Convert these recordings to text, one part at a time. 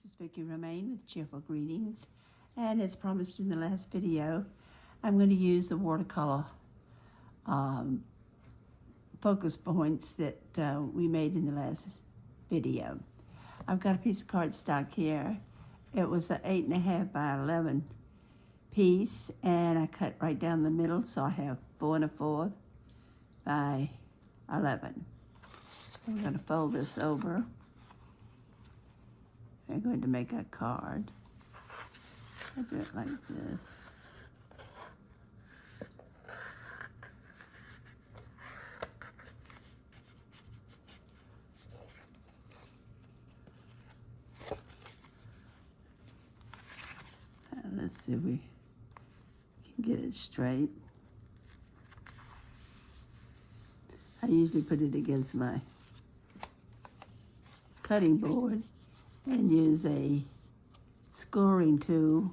This is Vicki Romaine with Cheerful Greetings, and as promised in the last video, I'm going to use the watercolor focus points that we made in the last video. I've got a piece of cardstock here. It was an 8.5 by 11 piece, and I cut right down the middle, so I have 4 1/4 by 11. I'm going to fold this over. I'm going to make a card. I do it like this. Let's see if we can get it straight. I usually put it against my cutting board and use a scoring tool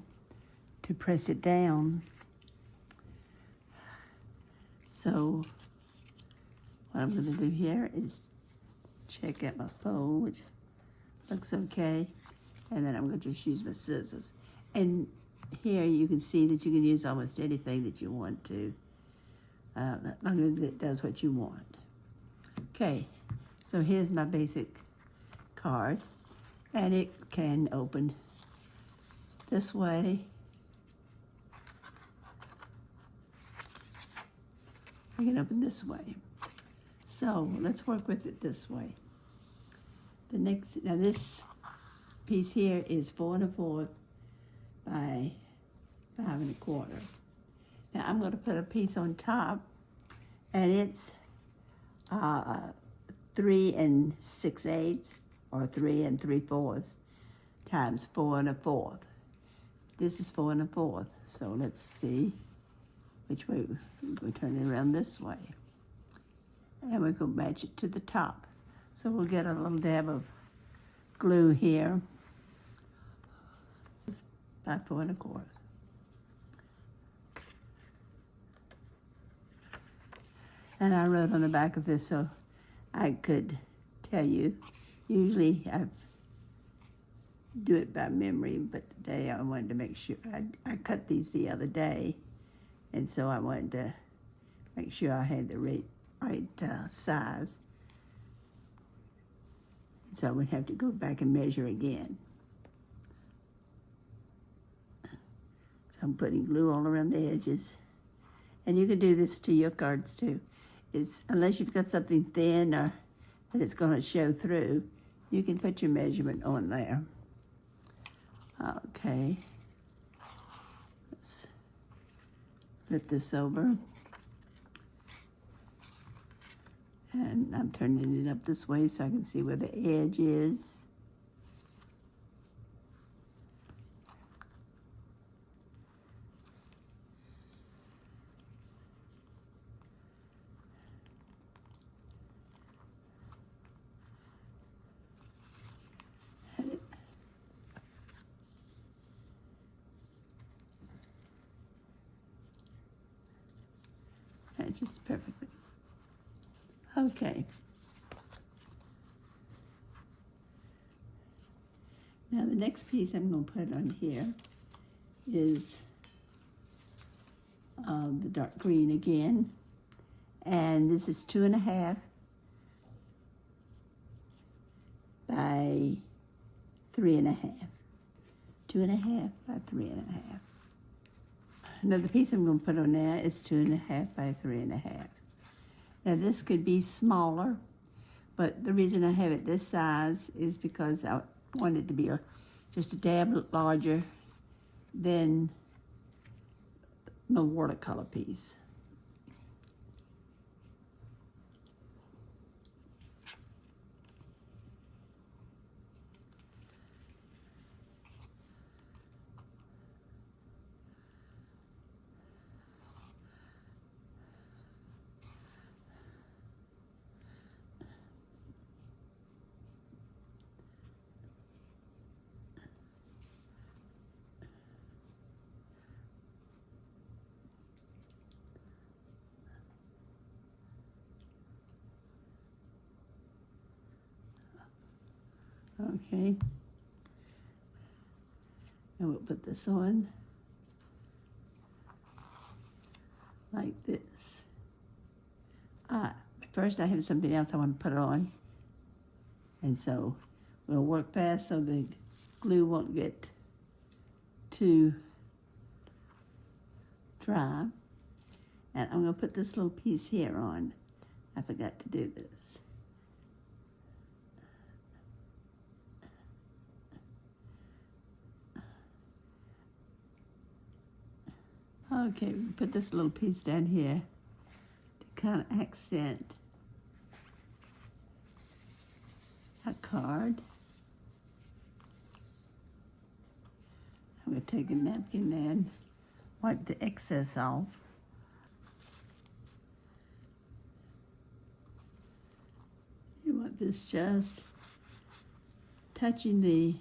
to press it down. So what I'm going to do here is check out my fold, which looks okay, and then I'm going to just use my scissors. And here you can see that you can use almost anything that you want to, as long as it does what you want. Okay, so here's my basic card, and it can open this way. I can open this way. So let's work with it this way. Now this piece here is 4 1/4 by 5 1/4. Now I'm going to put a piece on top, and it's 3 6/8 or 3 3/4 times 4 1/4. This is 4 1/4. So let's see which way we turn it around this way, and we're going to match it to the top. So we'll get a little dab of glue here. By 4 1/4. And I wrote on the back of this so I could tell you. Usually I do it by memory, but today I wanted to make sure. I cut these the other day, and so I wanted to make sure I had the right size. So I would have to go back and measure again. So I'm putting glue all around the edges. And you can do this to your cards too. Unless you've got something thin or that it's going to show through, you can put your measurement on there. Okay. Let's flip this over. And I'm turning it up this way so I can see where the edge is. Matches perfectly. Okay. Now the next piece I'm going to put on here is the dark green again, and this is 2 1/2 by 3 1/2. 2 1/2 by 3 1/2. Now the piece I'm going to put on there is 2 1/2 by 3 1/2. Now this could be smaller, but the reason I have it this size is because I want it to be just a dab larger than my watercolor piece. Okay, And we'll put this on like this. First I have something else I want to put on. And so we'll work fast so the glue won't get too dry. And I'm going to put this little piece here on. I forgot to do this. Okay, put this little piece down here to kind of accent a card. I'm going to take a napkin and wipe the excess off. You want this just touching the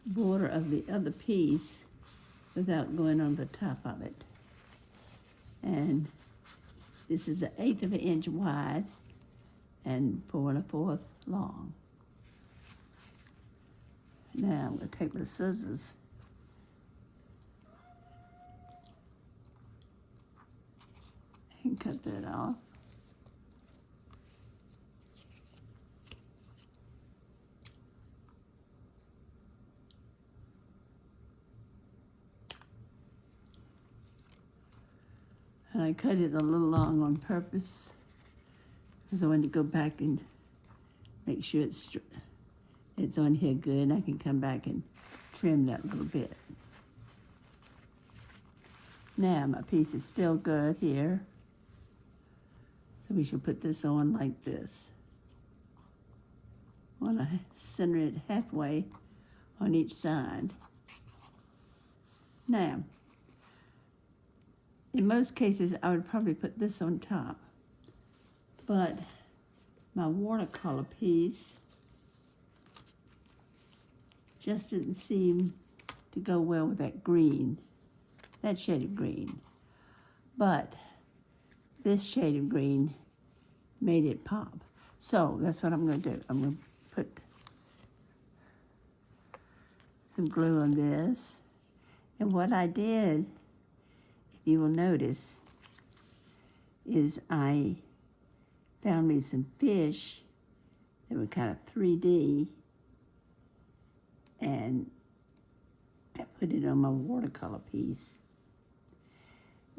border of the other piece without going on the top of it. And this is 1/8 of an inch wide and 4 1/4 long. Now I'm going to take my scissors and cut that off. And I cut it a little long on purpose because I wanted to go back and make sure it's on here good. I can come back and trim that little bit. Now my piece is still good here. So we should put this on like this. I want to center it halfway on each side. Now, in most cases, I would probably put this on top, but my watercolor piece just didn't seem to go well with that green, that shade of green. But this shade of green made it pop. So that's what I'm going to do. I'm going to put some glue on this. And what I did, you will notice, is I found me some fish that were kind of 3D, and I put it on my watercolor piece.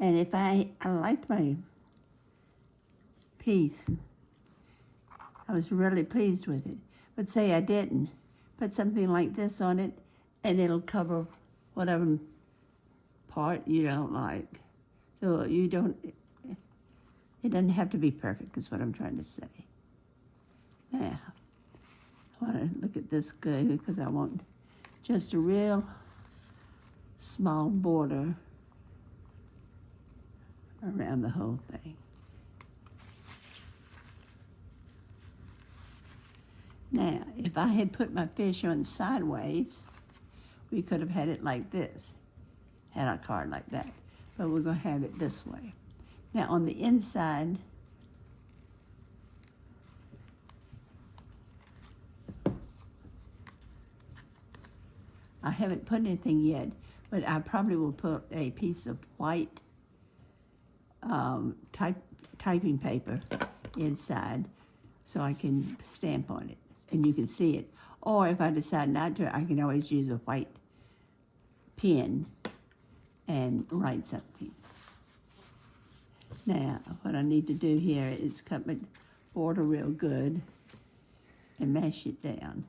And if I liked my piece, I was really pleased with it. But say I didn't, put something like this on it, and it'll cover whatever part you don't like. So it doesn't have to be perfect, is what I'm trying to say. Now, I want to look at this good because I want just a real small border around the whole thing. Now, if I had put my fish on sideways, we could have had it like this. Had our card like that, but we're going to have it this way. Now on the inside, I haven't put anything yet, but I probably will put a piece of white typing paper inside so I can stamp on it and you can see it. Or if I decide not to, I can always use a white pen and write something. Now, what I need to do here is cut my border real good and mash it down.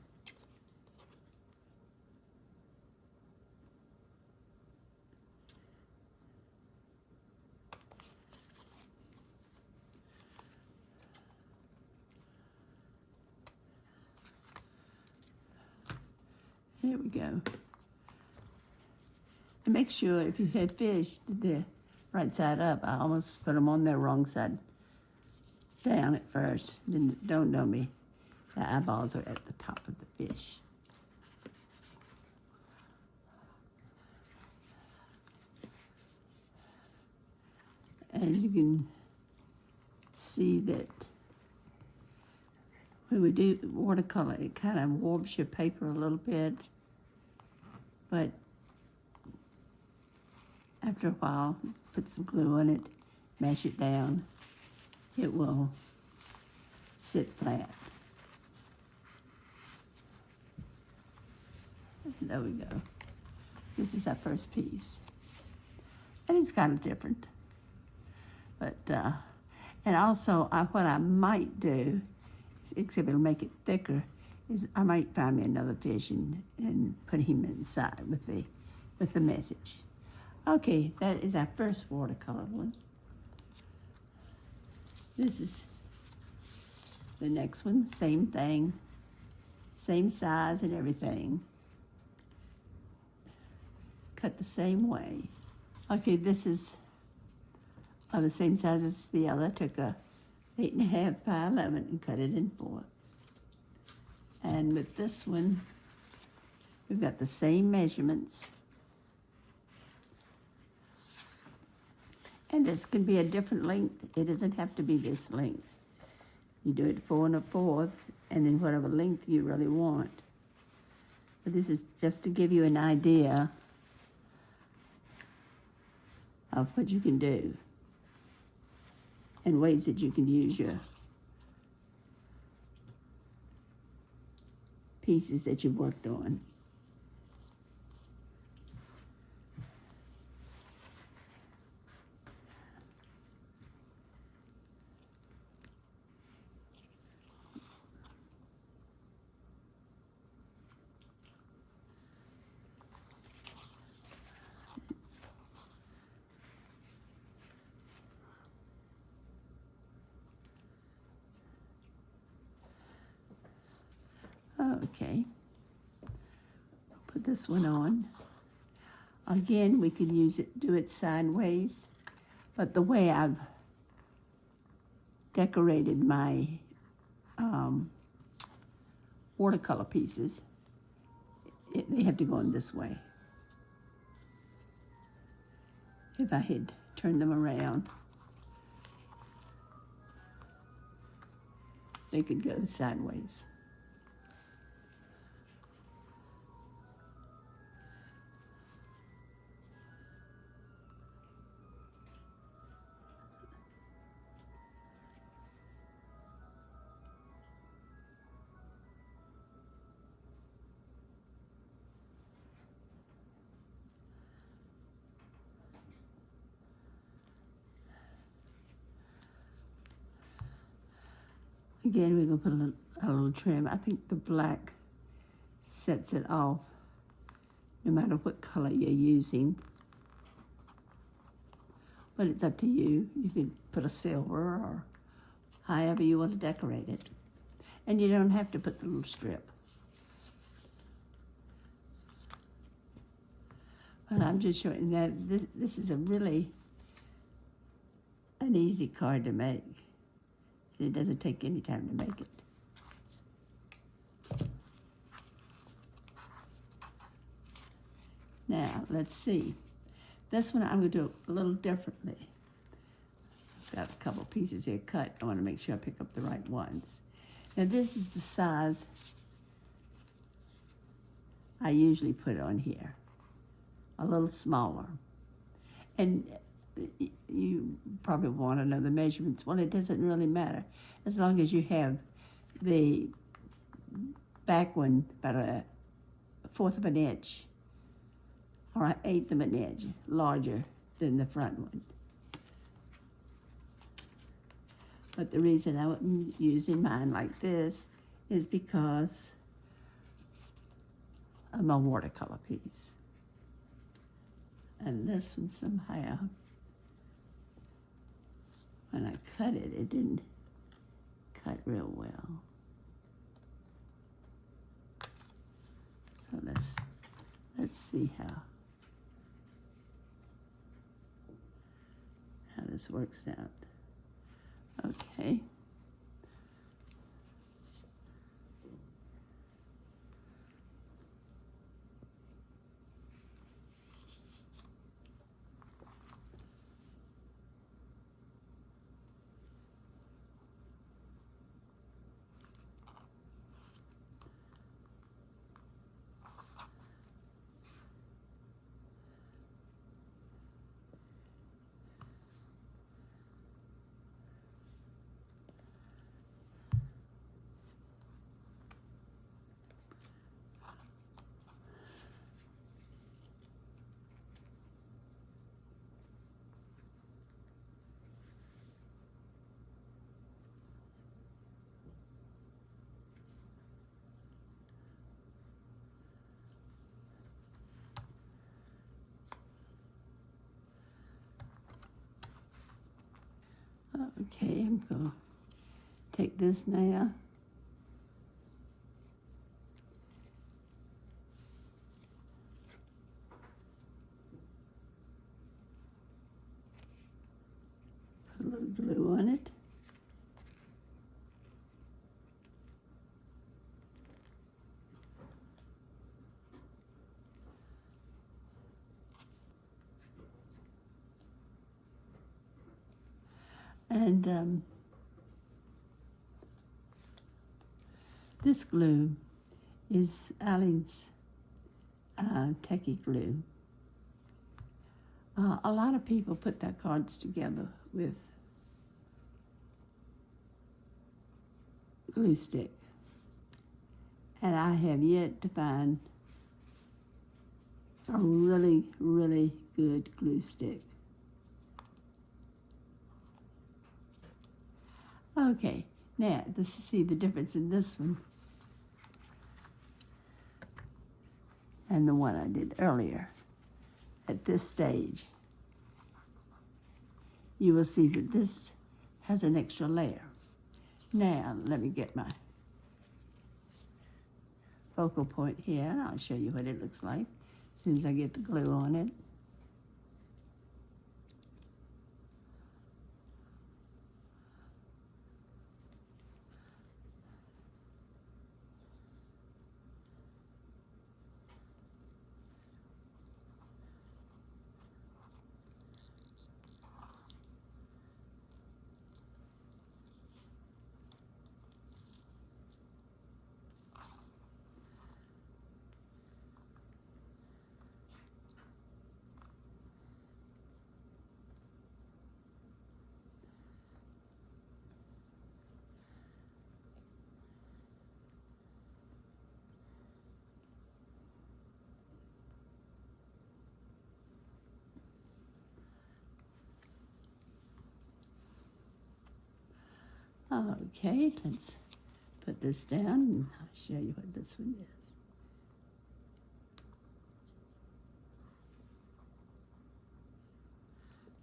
Here we go. And make sure if you had fish, they're right side up. I almost put them on their wrong side down at first. Then don't know me. The eyeballs are at the top of the fish. And you can see that when we do watercolor, it kind of warps your paper a little bit. but after a while, put some glue on it, mash it down, it will sit flat. There we go. This is our first piece. And it's kind of different. But, and also what I might do, except it'll make it thicker, is I might find me another fish and put him inside with the message. Okay, that is our first watercolor one. This is the next one, same thing, same size and everything. Cut the same way. Okay, this is the same size as the other. I took a 8.5 by 11 and cut it in 4. And with this one, we've got the same measurements. And this can be a different length. It doesn't have to be this length. You do it 4 1/4, and then whatever length you really want. But this is just to give you an idea of what you can do and ways that you can use your pieces that you've worked on. Okay, put this one on. Again, we can do it sideways, but the way I've decorated my watercolor pieces, they have to go in this way. If I had turned them around, they could go sideways. Again, we're going to put a little trim. I think the black sets it off no matter what color you're using. But it's up to you. You can put a silver or however you want to decorate it. And you don't have to put the little strip. But I'm just showing that this is an easy card to make. It doesn't take any time to make it. Now, let's see. This one I'm going to do a little differently. I've got a couple pieces here cut. I want to make sure I pick up the right ones. Now, this is the size I usually put on here. A little smaller. And you probably want to know the measurements. Well, it doesn't really matter as long as you have the back one about 1/4 of an inch or 1/8 of an inch larger than the front one. But the reason I wasn't using mine like this is because of my watercolor piece. And this one somehow, when I cut it, it didn't cut real well. So let's see how this works out. Okay. Okay, I'm going to take this now. Put a little glue on it. And this glue is Allen's Techie glue. A lot of people put their cards together with glue stick, and I have yet to find a really, really good glue stick. Okay, now let's see the difference in this one and the one I did earlier. At this stage, you will see that this has an extra layer. Now, let me get my focal point here, and I'll show you what it looks like as soon as I get the glue on it. Okay, let's put this down and I'll show you what this one is.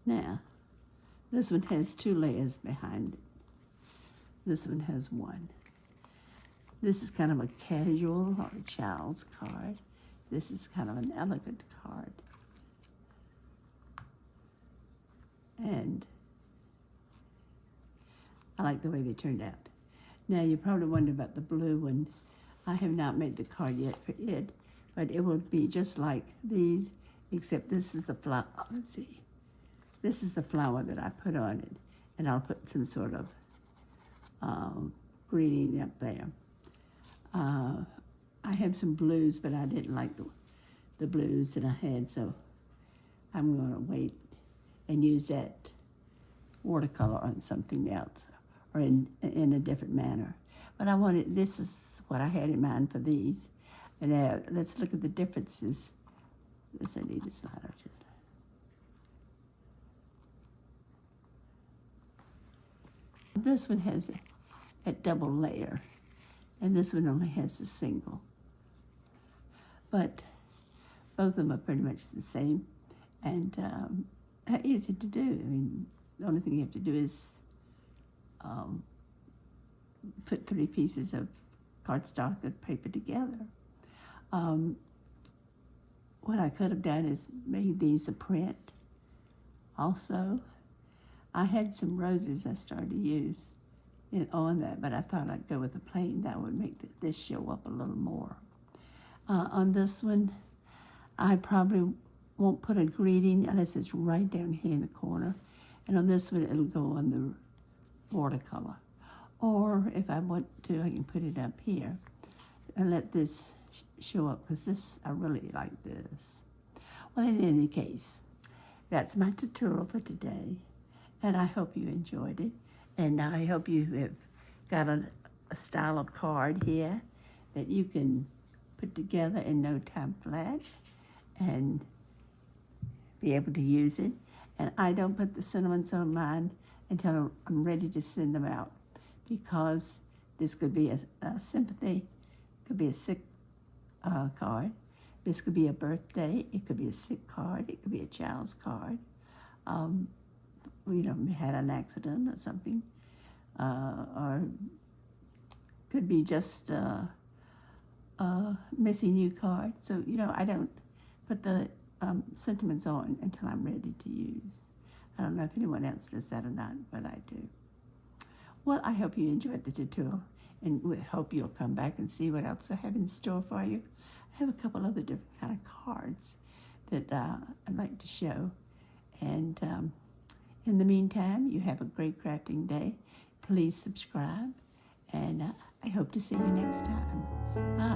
Now, this one has 2 layers behind it. This one has 1. This is kind of a casual or a child's card. This is kind of an elegant card. And I like the way they turned out. Now, you probably wonder about the blue one. I have not made the card yet for it, but it will be just like these, except this is the flower. Let's see. This is the flower that I put on it, and I'll put some sort of greeting up there. I had some blues, but I didn't like the blues that I had, so I'm going to wait and use that watercolor on something else or in a different manner. But this is what I had in mind for these. And now let's look at the differences. This I need a slider. This one has a double layer, and this one only has a single. But both of them are pretty much the same, and easy to do. I mean, the only thing you have to do is put 3 pieces of cardstock and paper together. What I could have done is made these a print also. I had some roses I started to use on that, but I thought I'd go with the plain. That would make this show up a little more. On this one, I probably won't put a greeting unless it's right down here in the corner. And on this one, it'll go on the watercolor. Or if I want to, I can put it up here and let this show up, because I really like this. Well, in any case, that's my tutorial for today. And I hope you enjoyed it. And I hope you have got a style of card here that you can put together in no time flat and be able to use it. And I don't put the sentiments on mine until I'm ready to send them out, because this could be a sympathy, could be a sick card. This could be a birthday. It could be a sick card. It could be a child's card. had an accident or something, or could be just missing new card. So, I don't put the sentiments on until I'm ready to use. I don't know if anyone else does that or not, but I do. Well, I hope you enjoyed the tutorial, and we hope you'll come back and see what else I have in store for you. I have a couple other different kind of cards that I'd like to show. And in the meantime, you have a great crafting day. Please subscribe, and I hope to see you next time. Bye.